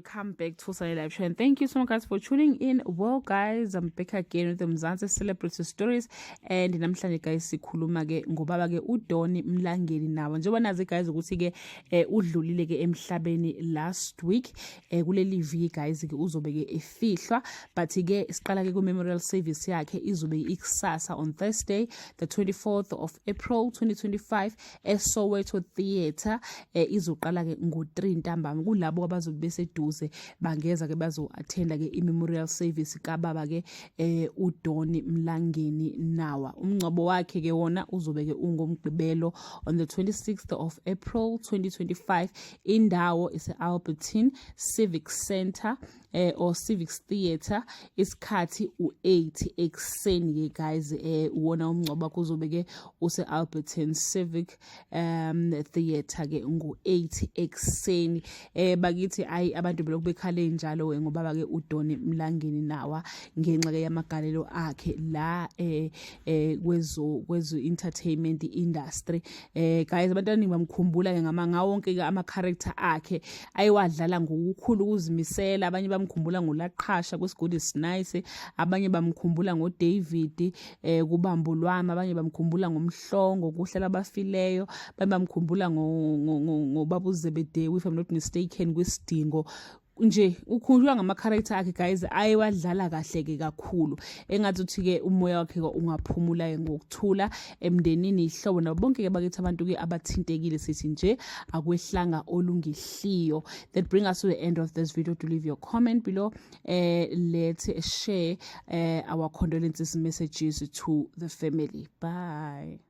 welcome back to Sunday Live Show, and thank you so much guys for tuning in. Well guys, I'm back again with the Mzansi Celebrity Stories, and namhlanje guys sikhuluma ke ngobaba ke uDoni Mlangeni nawo. Njengoba nazi guys ukuthi ke udlulile ke emhlabeni last week, kuleli viki guys ke uzobe ke efihlwa, but ke siqala ke ku memorial service yakhe izobe ikusasa on Thursday the 24th of April 2025 eSoweto Theatre. Izoqala ke ngo-3 ntambama kulabo abazobe beseduze bangeza ke bazo attenda ke i-memorial service kababa ke uDoni Mlangeni nawa. Umngcwabo wakhe ke wona uzobe ke ungomgqibelo on the 26th of April 2025. Indawo is Albertine Civic Center or Civics Theatre. Isikhathi u8 ekseni ke guys. Wona umngcwabo kuzobe ke use Albertine Civic Theatre ke ngo8 ekseni. Bakithi ayi abantu belokubekhala njalo ngobaba ke uDoni Mlangeni nawa ngenxa ke yamagalelo akhe la kwezo entertainment industry. Guys, abantwana bamkhumbula ke ngawonke ke ama character akhe ayiwadlala ngokukhulu ukuzimisela. Abanye bamkhumbula ngolaqhasha kwesigodi is nice, abanye bamkhumbula ngoDavid kubambo lwami, abanye bamkhumbula ngomhlongo kuhlela abafileyo, abanye bamkhumbula ngobaba uZebede if I'm not mistaken kwisidingo. Nje ukhunjwa ngama character akhe guys ayiwadlala kahle ke kakhulu, engathi uthi ke umoya wakhe ungaphumula ngokuthula emndenini ihlobo nabo bonke ke bakithi abantu ke abathintekile sithi nje akwehlanga olungihliyo. That bring us to the end of this video. To leave your comment below, let's share our condolences messages to the family. Bye.